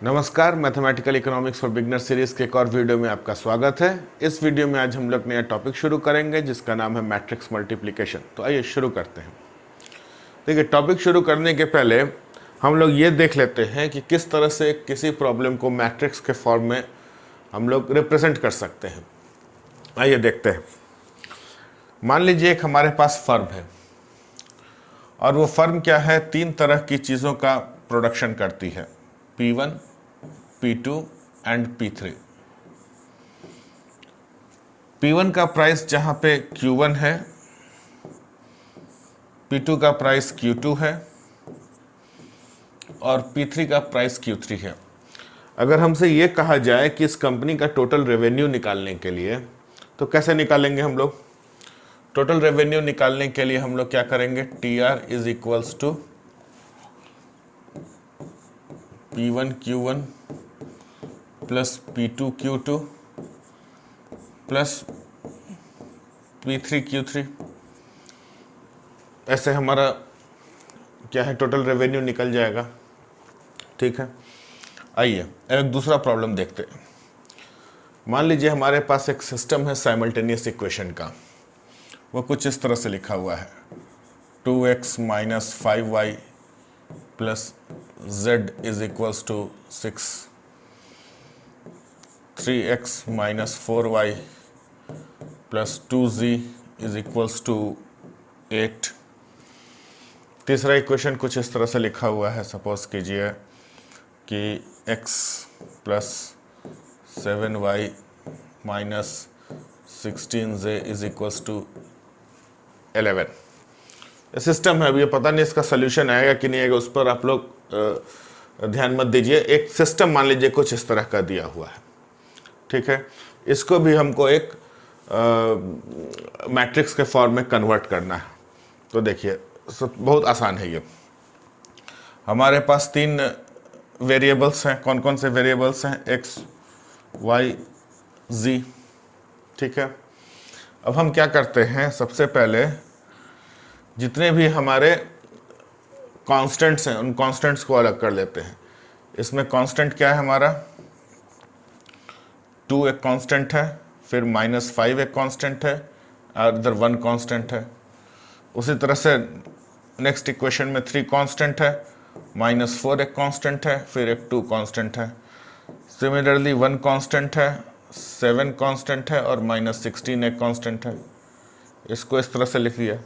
नमस्कार, mathematical economics for beginner series के एक और वीडियो में आपका स्वागत है। इस वीडियो में आज हम लोग नया टॉपिक शुरू करेंगे जिसका नाम है मैट्रिक्स मल्टीप्लिकेशन। तो आइए शुरू करते हैं। देखिए, टॉपिक शुरू करने के पहले हम लोग ये देख लेते हैं कि किस तरह से किसी प्रॉब्लम को मैट्रिक्स के फॉर्म में हम लोग रिप्रेजेंट कर सकते हैं। आइए देखते हैं। मान लीजिए एक हमारे पास फर्म है और वो फर्म क्या है, तीन तरह की चीज़ों का प्रोडक्शन करती है, P1, P2 and P3। P1 का प्राइस जहां पे Q1 है, P2 का प्राइस Q2 है और P3 का प्राइस Q3 है। अगर हमसे ये कहा जाए कि इस कंपनी का टोटल रेवेन्यू निकालने के लिए, तो कैसे निकालेंगे हम लोग? टोटल रेवेन्यू निकालने के लिए हम लोग क्या करेंगे? TR is equals to P1 Q1 plus P2 Q2 plus P3 Q3। ऐसे हमारा क्या है, टोटल रेवेन्यू निकल जाएगा। ठीक है, आइए एक दूसरा प्रॉब्लम देखते हैं। मान लीजिए हमारे पास एक सिस्टम है साइमल्टेनियस इक्वेशन का। वो कुछ इस तरह से लिखा हुआ है, 2x minus 5y plus z is equals to 6, 3x minus 4y plus 2z is equals to 8। तीसरा इक्वेशन कुछ इस तरह से लिखा हुआ है, सपोज कीजिए कि x plus 7y minus 16z is equals to 11। System है, अब ये पता नहीं इसका सोल्यूशन आएगा कि नहीं आएगा, उस पर आप लोग ध्यान मत दीजिए। एक सिस्टम मान लीजिए कुछ इस तरह का दिया हुआ है। ठीक है, इसको भी हमको एक मैट्रिक्स के फॉर्म में कन्वर्ट करना है। तो देखिए बहुत आसान है ये। हमारे पास तीन वेरिएबल्स हैं। कौन कौन से वेरिएबल्स हैं? x, y, z। ठीक है, अब हम क्या करते हैं, सबसे पहले जितने भी हमारे कांस्टेंट्स हैं उन कांस्टेंट्स को अलग कर लेते हैं। इसमें कांस्टेंट क्या है हमारा? 2 एक कांस्टेंट है, फिर -5 एक कांस्टेंट है और इधर 1 कांस्टेंट है। उसी तरह से नेक्स्ट इक्वेशन में 3 कांस्टेंट है, -4 एक कांस्टेंट है, फिर एक 2 कांस्टेंट है। सिमिलरली 1 कांस्टेंट है, 7 कांस्टेंट है और -16 एक कांस्टेंट है। इसको इस तरह से लिख लिया।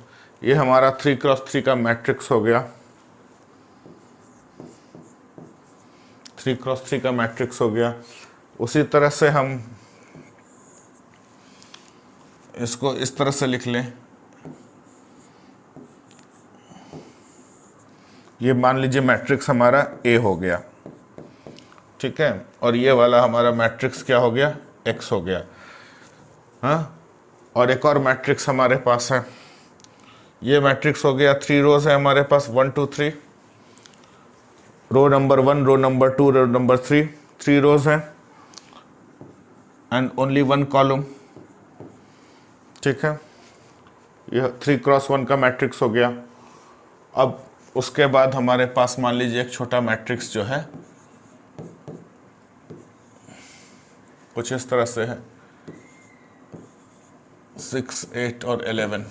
ये हमारा 3x3 का मैट्रिक्स हो गया। 3x3 का मैट्रिक्स हो गया। उसी तरह से हम इसको इस तरह से लिख लें। ये मान लीजिए मैट्रिक्स हमारा A हो गया। ठीक है, और ये वाला हमारा मैट्रिक्स क्या हो गया? X हो गया। हाँ, और एक और मैट्रिक्स हमारे पास है। ये मैट्रिक्स हो गया, 3 रोज है हमारे पास, 1 2 3। Row number 1, row number 2, row number 3, 3 rows हैं एंड ओनली 1 कॉलम। ठीक है, यह 3x1 का मैट्रिक्स हो गया। अब उसके बाद हमारे पास मान लीजिए एक छोटा मैट्रिक्स जो है कुछ इस तरह से है, 6 8 और 11।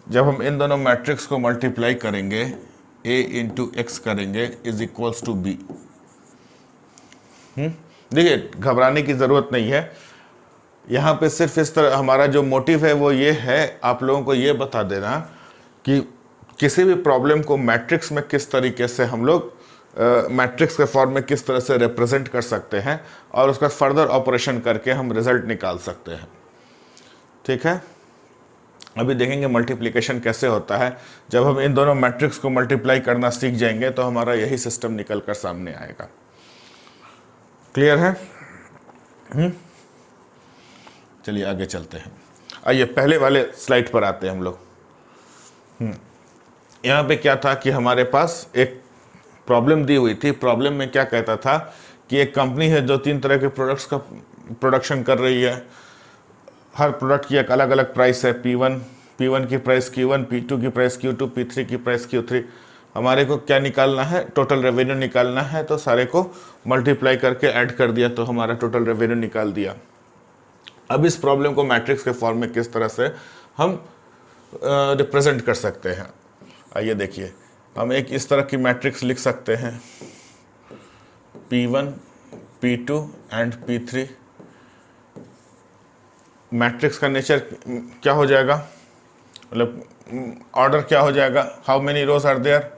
जब हम इन दोनों मैट्रिक्स को मल्टीप्लाई करेंगे, a इंटू एक्स करेंगे इज इक्वल्स टू b। देखिए, घबराने की ज़रूरत नहीं है। यहाँ पे सिर्फ इस तरह हमारा जो मोटिव है वो ये है, आप लोगों को ये बता देना कि किसी भी प्रॉब्लम को मैट्रिक्स में किस तरीके से हम लोग मैट्रिक्स के फॉर्म में किस तरह से रिप्रेजेंट कर सकते हैं और उसका फर्दर ऑपरेशन करके हम रिजल्ट निकाल सकते हैं। ठीक है, अभी देखेंगे मल्टीप्लिकेशन कैसे होता है। जब हम इन दोनों मैट्रिक्स को मल्टीप्लाई करना सीख जाएंगे तो हमारा यही सिस्टम निकल कर सामने आएगा। क्लियर है? चलिए आगे चलते हैं। आइए पहले वाले स्लाइड पर आते हैं हम लोग। यहाँ पे क्या था कि हमारे पास एक प्रॉब्लम दी हुई थी। प्रॉब्लम में क्या कहता था कि एक कंपनी है जो 3 तरह के प्रोडक्ट्स का प्रोडक्शन कर रही है। हर प्रोडक्ट की एक अलग अलग प्राइस है। P1 की प्राइस Q1, P2 की प्राइस Q2, P3 की प्राइस Q3। हमारे को क्या निकालना है, टोटल रेवेन्यू निकालना है, तो सारे को मल्टीप्लाई करके ऐड कर दिया तो हमारा टोटल रेवेन्यू निकाल दिया। अब इस प्रॉब्लम को मैट्रिक्स के फॉर्म में किस तरह से हम रिप्रेजेंट कर सकते हैं, आइए देखिए। हम एक इस तरह की मैट्रिक्स लिख सकते हैं, P1, P2 and P3। Matrix का नेचर क्या हो जाएगा, मतलब ऑर्डर क्या हो जाएगा, how many rows are there,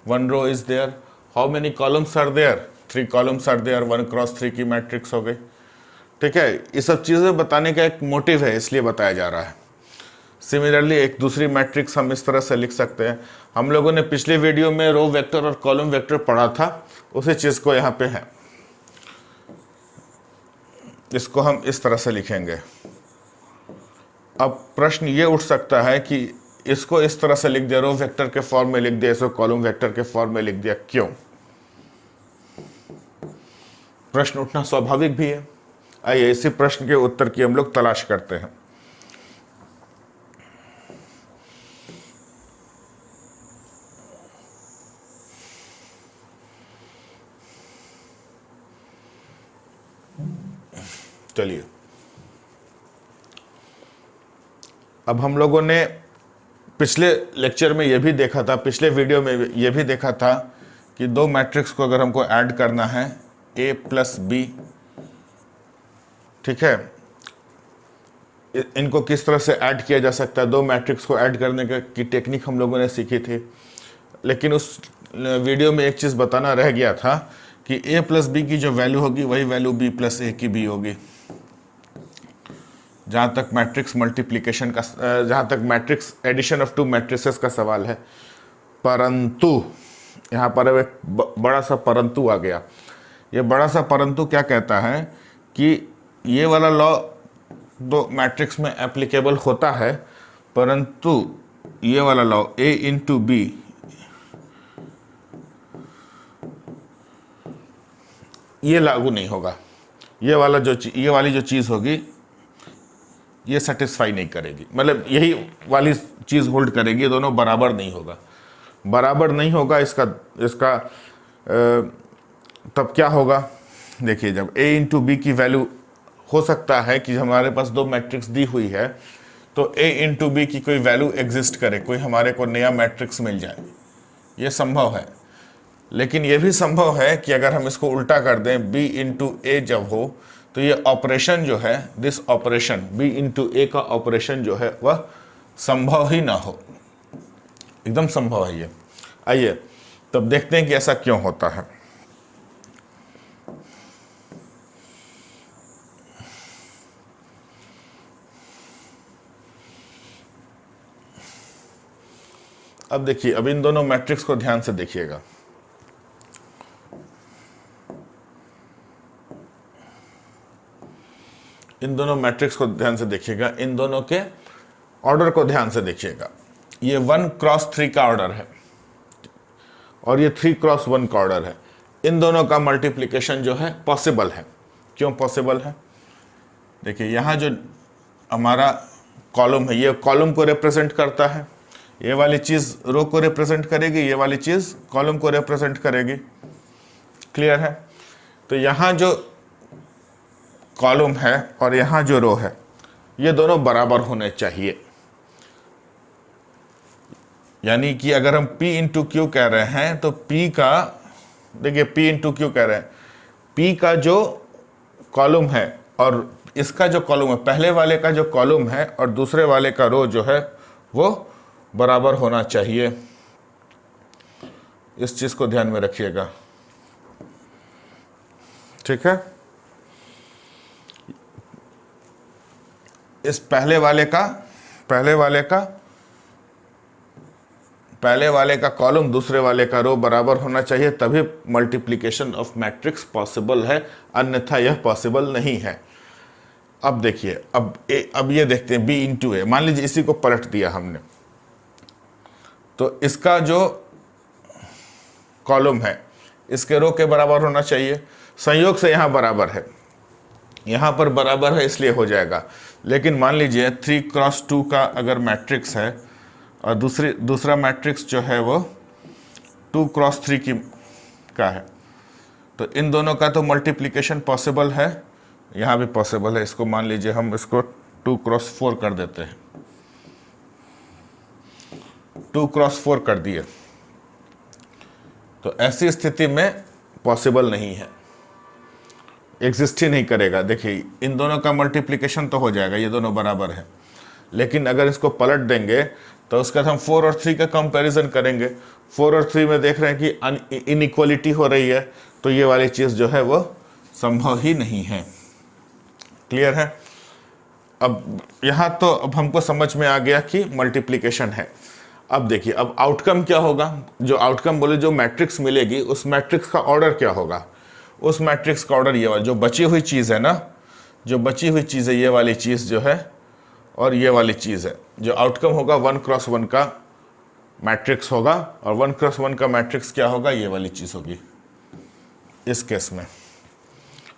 1 row is there, how many columns are there, 3 columns are there, 1 cross 3 की मैट्रिक्स हो गई। ठीक है, ये सब चीज़ें बताने का एक मोटिव है, इसलिए बताया जा रहा है। सिमिलरली एक दूसरी मैट्रिक्स हम इस तरह से लिख सकते हैं। हम लोगों ने पिछले वीडियो में रो वेक्टर और कॉलम वेक्टर पढ़ा था, उसी चीज़ को यहाँ पे है, इसको हम इस तरह से लिखेंगे। अब प्रश्न ये उठ सकता है कि इसको इस तरह से लिख दिया, रो वेक्टर के फॉर्म में लिख दिया, इसको कॉलम वेक्टर के फॉर्म में लिख दिया, क्यों? प्रश्न उठना स्वाभाविक भी है। आइए इसी प्रश्न के उत्तर की हम लोग तलाश करते हैं। चलिए, अब हम लोगों ने पिछले लेक्चर में ये भी देखा था, पिछले वीडियो में ये भी देखा था कि दो मैट्रिक्स को अगर हमको ऐड करना है, A प्लस B, ठीक है, इनको किस तरह से ऐड किया जा सकता है। दो मैट्रिक्स को ऐड करने की टेक्निक हम लोगों ने सीखी थी, लेकिन उस वीडियो में एक चीज़ बताना रह गया था कि A प्लस B की जो वैल्यू होगी वही वैल्यू B प्लस A की भी होगी। जहाँ तक मैट्रिक्स मल्टीप्लिकेशन का, जहाँ तक मैट्रिक्स एडिशन ऑफ 2 मैट्रिसेस का सवाल है। परंतु यहाँ पर एक बड़ा सा परंतु आ गया। ये बड़ा सा परंतु क्या कहता है कि ये वाला लॉ दो मैट्रिक्स में एप्लीकेबल होता है, परंतु ये वाला लॉ A इंटू B ये लागू नहीं होगा। ये वाली जो चीज़ होगी ये सेटिस्फाई नहीं करेगी, मतलब यही वाली चीज़ होल्ड करेगी, दोनों बराबर नहीं होगा। बराबर नहीं होगा इसका तब क्या होगा, देखिए, जब A इंटू B की वैल्यू हो सकता है कि हमारे पास दो मैट्रिक्स दी हुई है तो A इंटू B की कोई वैल्यू एग्जिस्ट करे, कोई हमारे को नया मैट्रिक्स मिल जाए, ये संभव है। लेकिन ये भी संभव है कि अगर हम इसको उल्टा कर दें, B इंटू A जब हो तो ये ऑपरेशन जो है, this operation B into A का ऑपरेशन जो है वह संभव ही ना हो, एकदम संभव है ये। आइए तब देखते हैं कि ऐसा क्यों होता है। अब देखिए, अब इन दोनों मैट्रिक्स को ध्यान से देखिएगा। इन दोनों मैट्रिक्स को ध्यान से देखिएगा, इन दोनों के ऑर्डर को ध्यान से देखिएगा। ये 1 क्रॉस 3 का ऑर्डर है और ये 3 क्रॉस 1 का ऑर्डर है। इन दोनों का मल्टीप्लिकेशन जो है पॉसिबल है। क्यों पॉसिबल है? देखिए, यहाँ जो हमारा कॉलम है, ये कॉलम को रिप्रेजेंट करता है, ये वाली चीज़ रो को रिप्रेजेंट करेगी, ये वाली चीज़ कॉलम को रिप्रेजेंट करेगी। क्लियर है? तो यहाँ जो कॉलम है और यहाँ जो रो है, ये दोनों बराबर होने चाहिए। यानी कि अगर हम P इंटू क्यू कह रहे हैं तो P का, देखिए P इंटू क्यू कह रहे हैं, P का जो कॉलम है और इसका जो कॉलम है, पहले वाले का जो कॉलम है और दूसरे वाले का रो जो है वो बराबर होना चाहिए। इस चीज़ को ध्यान में रखिएगा, ठीक है। इस पहले वाले का कॉलम दूसरे वाले का रो बराबर होना चाहिए, तभी मल्टीप्लिकेशन ऑफ मैट्रिक्स पॉसिबल है, अन्यथा यह पॉसिबल नहीं है। अब देखिए, अब ये देखते हैं B इंटू A। मान लीजिए इसी को पलट दिया हमने, तो इसका जो कॉलम है इसके रो के बराबर होना चाहिए। संयोग से यहाँ बराबर है, यहाँ पर बराबर है इसलिए हो जाएगा। लेकिन मान लीजिए 3 क्रॉस 2 का अगर मैट्रिक्स है और दूसरा मैट्रिक्स जो है वो 2x3 की का है, तो इन दोनों का तो मल्टीप्लिकेशन पॉसिबल है, यहाँ भी पॉसिबल है। इसको मान लीजिए हम इसको 2x4 कर देते हैं, 2x4 कर दिए, तो ऐसी स्थिति में पॉसिबल नहीं है, एग्जिस्ट ही नहीं करेगा। देखिए इन दोनों का मल्टीप्लिकेशन तो हो जाएगा, ये दोनों बराबर है, लेकिन अगर इसको पलट देंगे तो उसके बाद हम 4 और 3 का कंपैरिजन करेंगे। 4 और 3 में देख रहे हैं कि इनइक्वालिटी हो रही है, तो ये वाली चीज़ जो है वो संभव ही नहीं है। क्लियर है? अब यहाँ तो अब हमको समझ में आ गया कि मल्टीप्लिकेशन है। अब देखिए अब आउटकम क्या होगा, जो आउटकम बोले जो मैट्रिक्स मिलेगी उस मैट्रिक्स का ऑर्डर क्या होगा। उस मैट्रिक्स का ऑर्डर ये वाला, जो बची हुई चीज़ है ना, जो बची हुई चीज़ है ये वाली चीज़ जो है और ये वाली चीज़ है, जो आउटकम होगा 1x1 का मैट्रिक्स होगा, और 1x1 का मैट्रिक्स क्या होगा, ये वाली चीज़ होगी इस केस में।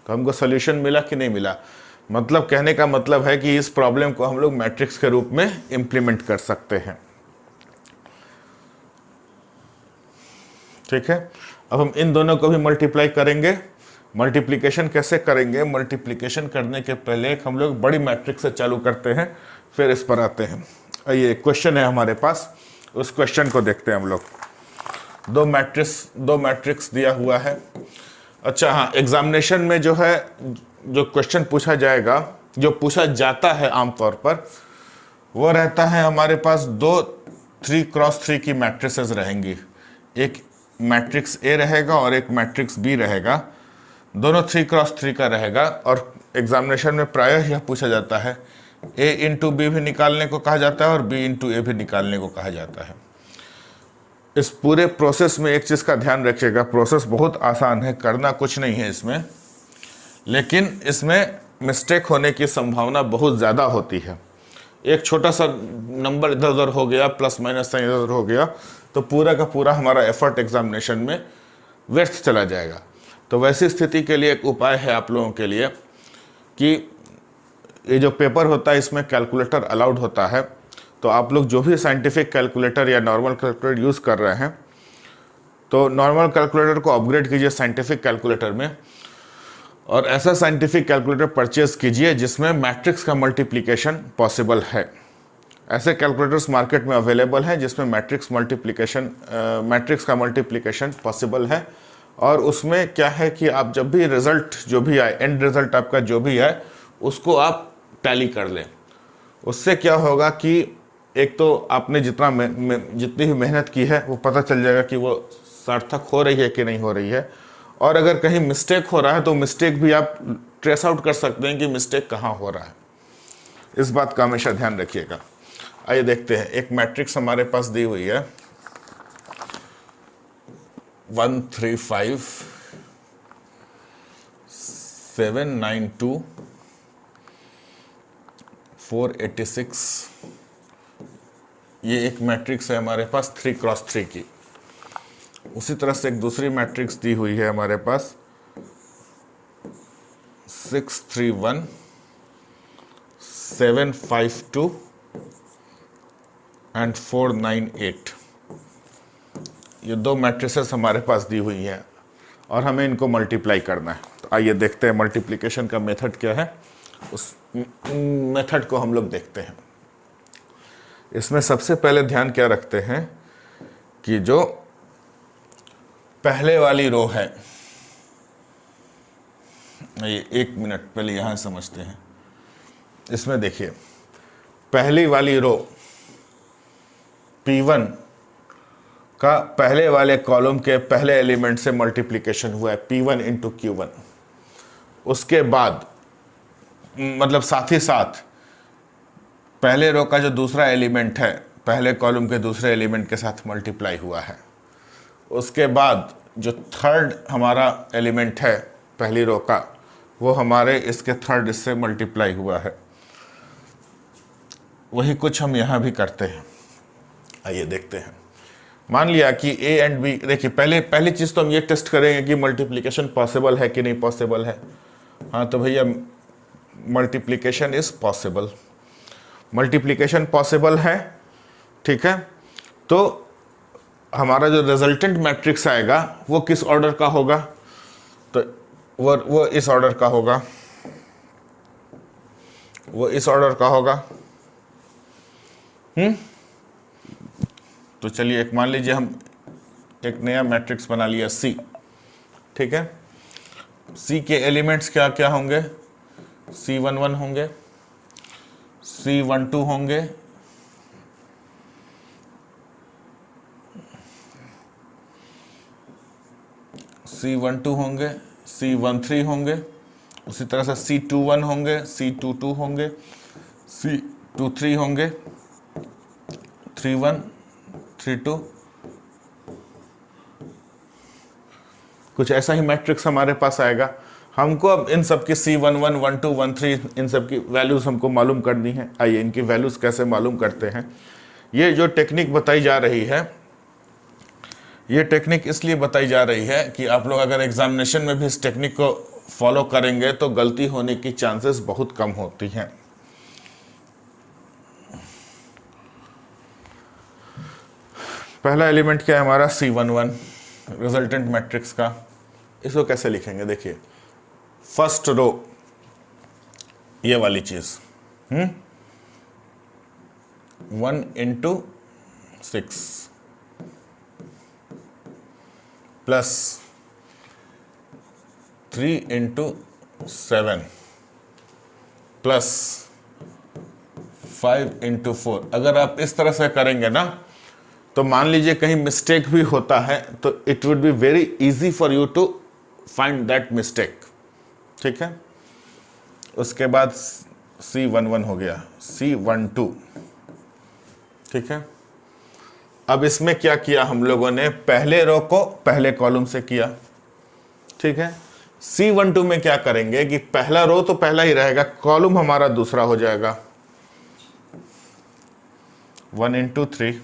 तो हमको सोल्यूशन मिला कि नहीं मिला? मतलब कहने का मतलब है कि इस प्रॉब्लम को हम लोग मैट्रिक्स के रूप में इंप्लीमेंट कर सकते हैं। ठीक है, अब हम इन दोनों को भी मल्टीप्लाई करेंगे। मल्टीप्लिकेशन कैसे करेंगे? मल्टीप्लिकेशन करने के पहले हम लोग बड़ी मैट्रिक्स से चालू करते हैं, फिर इस पर आते हैं। ये क्वेश्चन है हमारे पास, उस क्वेश्चन को देखते हैं हम लोग। दो मैट्रिक्स दिया हुआ है। अच्छा हाँ, एग्जामिनेशन में जो है जो क्वेश्चन पूछा जाएगा, जो पूछा जाता है आमतौर पर, वो रहता है हमारे पास दो 3x3 की मैट्रिसेस रहेंगी। एक मैट्रिक्स ए रहेगा और एक मैट्रिक्स बी रहेगा, दोनों 3x3 का रहेगा। और एग्जामिनेशन में प्रायः यह पूछा जाता है, ए इंटू बी भी निकालने को कहा जाता है और बी इंटू ए भी निकालने को कहा जाता है। इस पूरे प्रोसेस में एक चीज़ का ध्यान रखिएगा, प्रोसेस बहुत आसान है, करना कुछ नहीं है इसमें, लेकिन इसमें मिस्टेक होने की संभावना बहुत ज़्यादा होती है। एक छोटा सा नंबर इधर उधर हो गया, प्लस माइनस साइन इधर उधर हो गया, तो पूरा का पूरा हमारा एफर्ट एग्जामिनेशन में व्यर्थ चला जाएगा। तो वैसी स्थिति के लिए एक उपाय है आप लोगों के लिए कि ये जो पेपर होता है इसमें कैलकुलेटर अलाउड होता है। तो आप लोग जो भी साइंटिफिक कैलकुलेटर या नॉर्मल कैलकुलेटर यूज़ कर रहे हैं, तो नॉर्मल कैलकुलेटर को अपग्रेड कीजिए साइंटिफिक कैलकुलेटर में, और ऐसा साइंटिफिक कैलकुलेटर परचेज कीजिए जिसमें मैट्रिक्स का मल्टीप्लिकेशन पॉसिबल है। ऐसे कैलकुलेटर्स मार्केट में अवेलेबल हैं जिसमें मैट्रिक्स का मल्टीप्लिकेशन पॉसिबल है। और उसमें क्या है कि आप जब भी रिजल्ट जो भी आए, एंड रिजल्ट आपका जो भी आए, उसको आप टैली कर लें। उससे क्या होगा कि एक तो आपने जितनी भी मेहनत की है वो पता चल जाएगा कि वो सार्थक हो रही है कि नहीं हो रही है, और अगर कहीं मिस्टेक हो रहा है तो मिस्टेक भी आप ट्रेस आउट कर सकते हैं कि मिस्टेक कहाँ हो रहा है। इस बात का हमेशा ध्यान रखिएगा। आइए देखते हैं, एक मैट्रिक्स हमारे पास दी हुई है 1 3 5 7 9 2 486। ये एक मैट्रिक्स है हमारे पास 3x3 की। उसी तरह से एक दूसरी मैट्रिक्स दी हुई है हमारे पास 6 3 1 7 5 2 एंड 4 9 8। ये दो मैट्रिसेस हमारे पास दी हुई हैं और हमें इनको मल्टीप्लाई करना है। तो आइए देखते हैं मल्टीप्लिकेशन का मेथड क्या है, उस मेथड को हम लोग देखते हैं। इसमें सबसे पहले ध्यान क्या रखते हैं कि जो पहले वाली रो है, ये 1 मिनट पहले यहाँ समझते हैं। इसमें देखिए पहली वाली रो P1 का पहले वाले कॉलम के पहले एलिमेंट से मल्टीप्लिकेशन हुआ है, P1 इंटू Q1। उसके बाद मतलब साथ ही साथ पहले रो का जो दूसरा एलिमेंट है पहले कॉलम के दूसरे एलिमेंट के साथ मल्टीप्लाई हुआ है। उसके बाद जो थर्ड हमारा एलिमेंट है पहली रो का, वो हमारे इसके थर्ड इससे मल्टीप्लाई हुआ है। वही कुछ हम यहाँ भी करते हैं। आइए देखते हैं। मान लिया कि A एंड B, देखिए पहली चीज़ तो हम ये टेस्ट करेंगे कि मल्टीप्लिकेशन पॉसिबल है कि नहीं पॉसिबल है। हाँ तो भैया multiplication is possible, multiplication possible है, ठीक है। तो हमारा जो रिजल्टेंट मैट्रिक्स आएगा वो किस ऑर्डर का होगा, तो वो इस ऑर्डर का होगा, वो इस ऑर्डर का होगा। तो चलिए एक मान लीजिए हम एक नया मैट्रिक्स बना लिया C, ठीक है। C के एलिमेंट्स क्या क्या होंगे, C11 होंगे, C12 होंगे, C12 होंगे, C13 होंगे, उसी तरह से C21 होंगे, C22 होंगे, C23 होंगे, 31, 32, कुछ ऐसा ही मैट्रिक्स हमारे पास आएगा। हमको अब इन सब की C11, 12, 13 इन सब की वैल्यूज़ हमको मालूम करनी है। आइए इनकी वैल्यूज़ कैसे मालूम करते हैं। ये जो टेक्निक बताई जा रही है, ये टेक्निक इसलिए बताई जा रही है कि आप लोग अगर एग्जामिनेशन में भी इस टेक्निक को फॉलो करेंगे तो गलती होने की चांसेस बहुत कम होती हैं। पहला एलिमेंट क्या है हमारा, C11 रिजल्टेंट मैट्रिक्स का। इसको कैसे लिखेंगे, देखिए फर्स्ट रो ये वाली चीज 1 × 6 प्लस 3 × 7 प्लस 5 × 4। अगर आप इस तरह से करेंगे ना तो मान लीजिए कहीं मिस्टेक भी होता है तो it would be very easy for you to find that mistake, ठीक है। उसके बाद C11 हो गया, C12, ठीक है। अब इसमें क्या किया हम लोगों ने, पहले रो को पहले कॉलम से किया, ठीक है। C12 में क्या करेंगे कि पहला रो तो पहला ही रहेगा, कॉलम हमारा दूसरा हो जाएगा। 1 × 3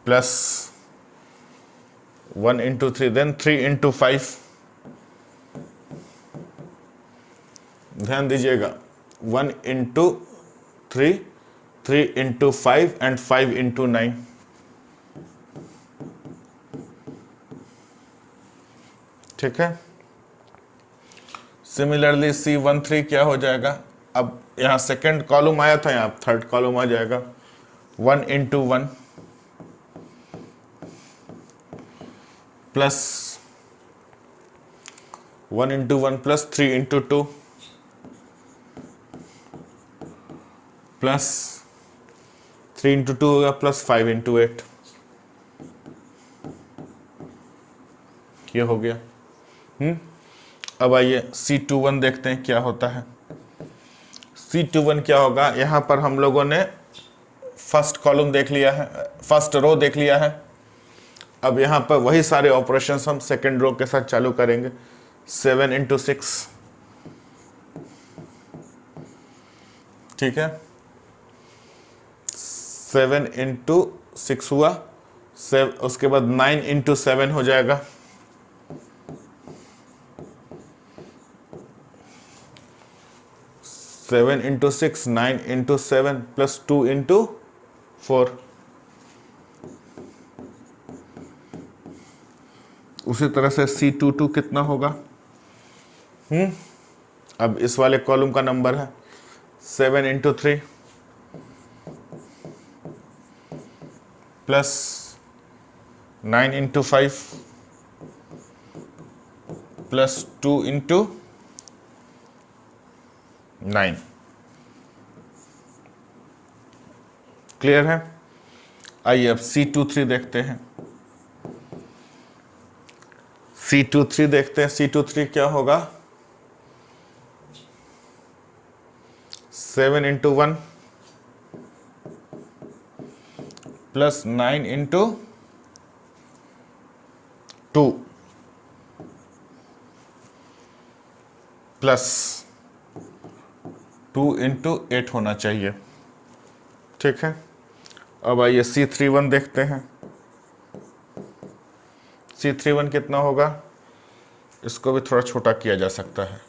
प्लस 1 × 3, देन 3 × 5। ध्यान दीजिएगा 1 × 3, 3 × 5 एंड 5 × 9। ठीक है। सिमिलरली C13 क्या हो जाएगा, अब यहां सेकंड कॉलम आया था, यहां थर्ड कॉलम आ जाएगा। 1 × 1 प्लस 1 × 1 प्लस 3 × 2 प्लस 3 × 2 होगा प्लस 5 × 8। ये हो गया। अब आइए C21 देखते हैं क्या होता है। C21 क्या होगा, यहां पर हम लोगों ने फर्स्ट कॉलम देख लिया है, फर्स्ट रो देख लिया है। अब यहां पर वही सारे ऑपरेशंस हम सेकेंड रो के साथ चालू करेंगे। 7 × 6, ठीक है। 7 × 6 हुआ, उसके बाद 9 × 7 हो जाएगा। 7 × 6, 9 × 7 प्लस 2 × 4। उसी तरह से C22 कितना होगा, अब इस वाले कॉलम का नंबर है 7 × 3 प्लस 9 × 5 प्लस 2 × 9। क्लियर है। आइए अब C23 देखते हैं। C23 देखते हैं। C23 क्या होगा, 7 × 1 प्लस 9 × 2 प्लस 2 × 8 होना चाहिए, ठीक है। अब आइए C31 देखते हैं। C31 कितना होगा, इसको भी थोड़ा छोटा किया जा सकता है।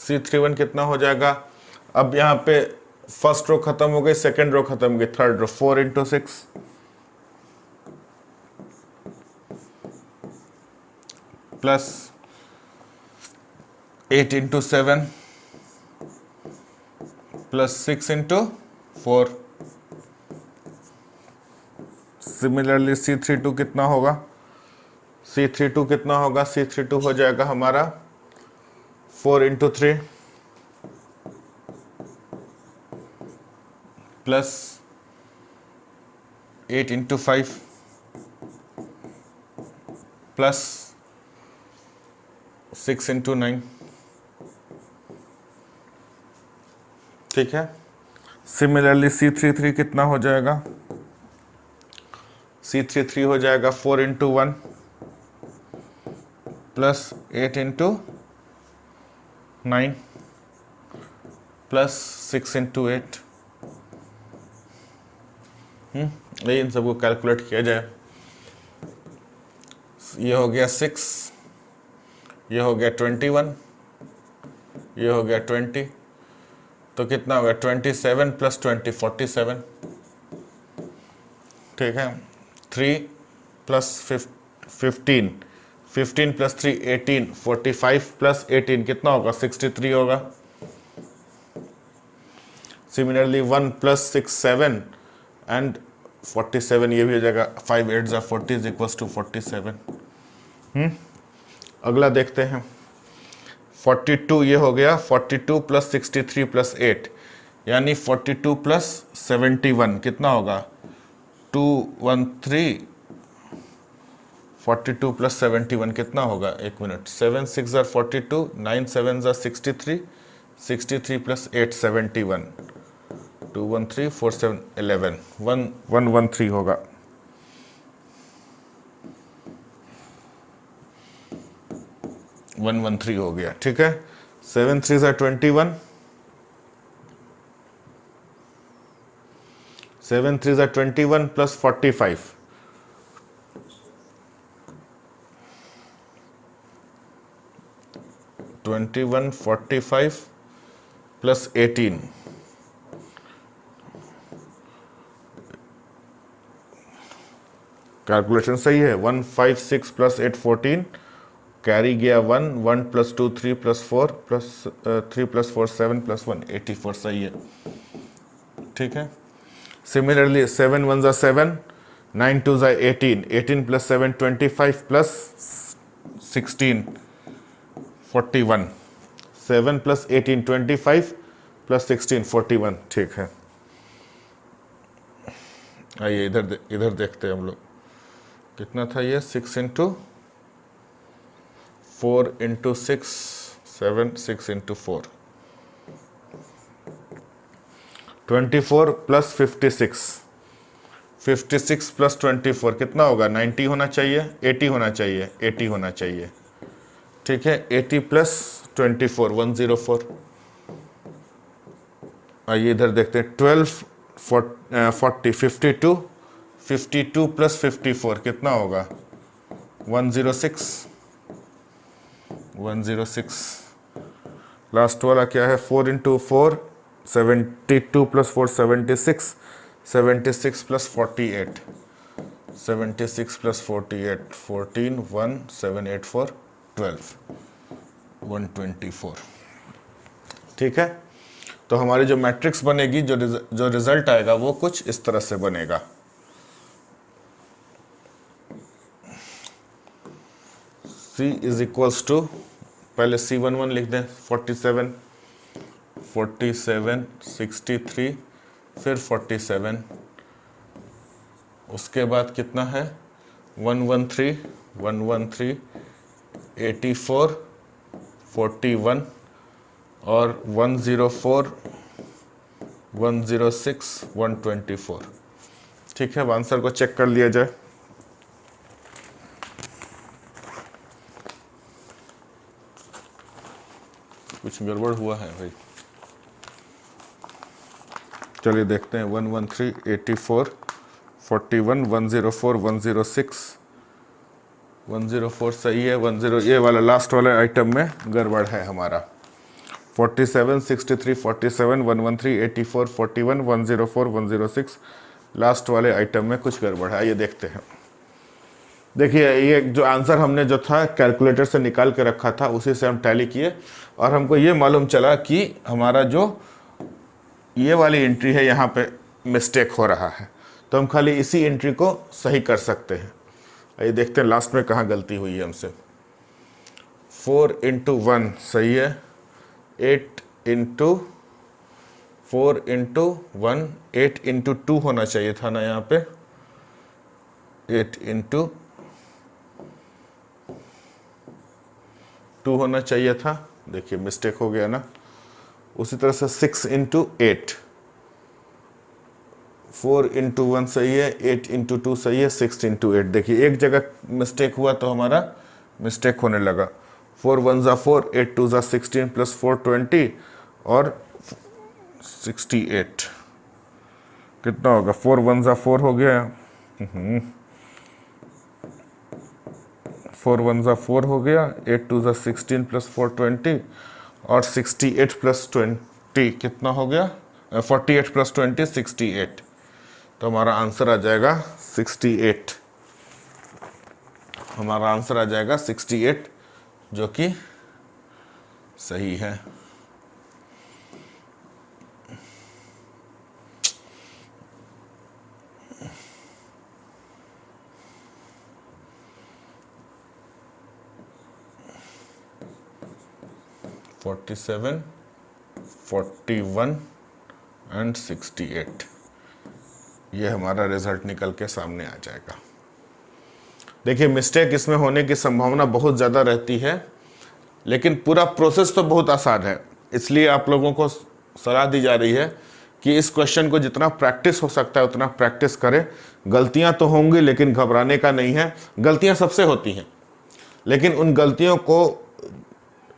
C31 कितना हो जाएगा? अब यहाँ पे फर्स्ट रो खत्म हो गई, सेकेंड रो खत्म हो गई, third row 4 into 6 plus 8 into 7 plus 6 into 4। Similarly C32 कितना होगा? C32 कितना होगा? C32 हो जाएगा हमारा 4 into 3 plus 8 into 5 plus 6 into 9। ठीक है। सिमिलरली C33 कितना हो जाएगा? C33 हो जाएगा 4 into 1 plus 8 into 9 plus 6 into 8। इन सबको कैलकुलेट किया जाए। ये हो गया 6, ये हो गया 21, ये हो गया 20, तो कितना होगा? 27 प्लस 20 47। ठीक है। 3 प्लस 15 15 प्लस 3 18 45 प्लस 18 कितना होगा? 63 होगा। सिमिलरली 1 प्लस 6 7 एंड 47, ये भी हो जाएगा। 5 8 जा 40 इज इक्वल्स टू 47। अगला देखते हैं 42, ये हो गया 42 प्लस 63 प्लस 8 यानी 42 प्लस 71 कितना होगा? 213। 42 प्लस 71 कितना होगा? 1 मिनट। 7 6 जा 42, 9 7 जा 63, 63 प्लस 8 71, 213 4 7 11, 113 होगा। वन 113 हो गया। ठीक है। 7 3 जा 21, 7 3 जा 21 प्लस 45, 21 45 प्लस 18, कैलकुलेशन सही है। 156 प्लस 8 14, कैरी गया 1 1 plus 2 3 plus 4 plus 3 plus 4 7 plus 1 84 सही है। ठीक है। सिमिलरली 7 1 जा 7, 9 2 जा 18, 18 प्लस 7 25 प्लस 16 41, 7 प्लस 18 25 प्लस 16 41। ठीक है। आइए इधर देखते हैं हम लोग कितना था ये। 6 into 4 into 6 7 6 into 4 24 plus 56 56 plus 24 कितना होगा? 90 होना चाहिए, 80 होना चाहिए, 80 होना चाहिए। ठीक है। 80 प्लस 24 104। आइए इधर देखते हैं 12 40 52 52 प्लस 54 कितना होगा? 106 106। लास्ट वाला क्या है? 4 इंटू 4 72 प्लस 4 76, 76 प्लस 48, 76 प्लस 48 14 1 7 8 4 12 124। ठीक है। तो हमारी जो मैट्रिक्स बनेगी, जो रिजल्ट आएगा वो कुछ इस तरह से बनेगा। C इज इक्वल्स टू, पहले C11 लिख दें 47 47 63 फिर 47, उसके बाद कितना है? 113 113 84 41 और 104 106 124। ठीक है। अब आंसर को चेक कर लिया जाए। कुछ गड़बड़ हुआ है भाई। चलिए देखते हैं। 113 84 41 104 106 104 सही है। 10 ये वाला लास्ट वाला आइटम में गड़बड़ है हमारा। 47, 63, 47, 113, 84, 41, 104, 106। लास्ट वाले आइटम में कुछ गड़बड़ है, ये देखते हैं। देखिए ये जो आंसर हमने जो था कैलकुलेटर से निकाल के रखा था उसी से हम टैली किए और हमको ये मालूम चला कि हमारा जो ये वाली एंट्री है यहाँ पे मिस्टेक हो रहा है, तो हम खाली इसी एंट्री को सही कर सकते हैं। ये देखते हैं लास्ट में कहाँ गलती हुई है हमसे। 4 × 1 सही है, 8 × 4 × 1, 8 × 2 होना चाहिए था ना यहाँ पे, 8 × 2 होना चाहिए था। देखिए मिस्टेक हो गया ना। उसी तरह से 6 × 8, 4 × 1 सही है, 8 × 2 सही है, 6 × 8। देखिए एक जगह मिस्टेक हुआ तो हमारा मिस्टेक होने लगा। 4 1 ज़ा 4, 8 2 ज़ा 16 + 4 20 और 68 कितना होगा? 4 1 ज़ा 4 हो गया, 4 1 ज़ा 4 हो गया, 8 2 ज़ा 16 + 4 20 और 68 + 20 कितना हो गया? 48 + 20 68। तो हमारा आंसर आ जाएगा 68। हमारा आंसर आ जाएगा 68 जो कि सही है। $47, 41 एंड 68 ये हमारा रिजल्ट निकल के सामने आ जाएगा। देखिए मिस्टेक इसमें होने की संभावना बहुत ज़्यादा रहती है, लेकिन पूरा प्रोसेस तो बहुत आसान है। इसलिए आप लोगों को सलाह दी जा रही है कि इस क्वेश्चन को जितना प्रैक्टिस हो सकता है उतना प्रैक्टिस करें। गलतियां तो होंगी लेकिन घबराने का नहीं है। गलतियां सबसे होती हैं, लेकिन उन गलतियों को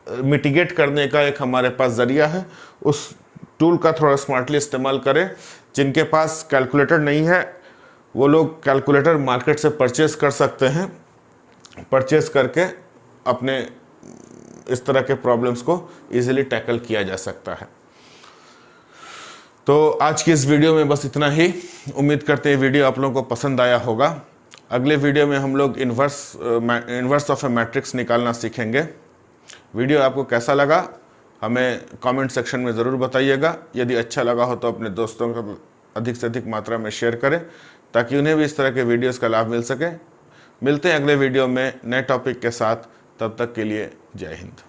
मिटिगेट करने का एक हमारे पास ज़रिया है। उस टूल का थोड़ा स्मार्टली इस्तेमाल करें। जिनके पास कैलकुलेटर नहीं है वो लोग कैलकुलेटर मार्केट से परचेज़ कर सकते हैं। परचेज़ करके अपने इस तरह के प्रॉब्लम्स को इजीली टैकल किया जा सकता है। तो आज की इस वीडियो में बस इतना ही। उम्मीद करते हैं वीडियो आप लोगों को पसंद आया होगा। अगले वीडियो में हम लोग इन्वर्स ऑफ ए मैट्रिक्स निकालना सीखेंगे। वीडियो आपको कैसा लगा हमें कमेंट सेक्शन में ज़रूर बताइएगा। यदि अच्छा लगा हो तो अपने दोस्तों को अधिक से अधिक मात्रा में शेयर करें ताकि उन्हें भी इस तरह के वीडियोस का लाभ मिल सके। मिलते हैं अगले वीडियो में नए टॉपिक के साथ। तब तक के लिए जय हिंद।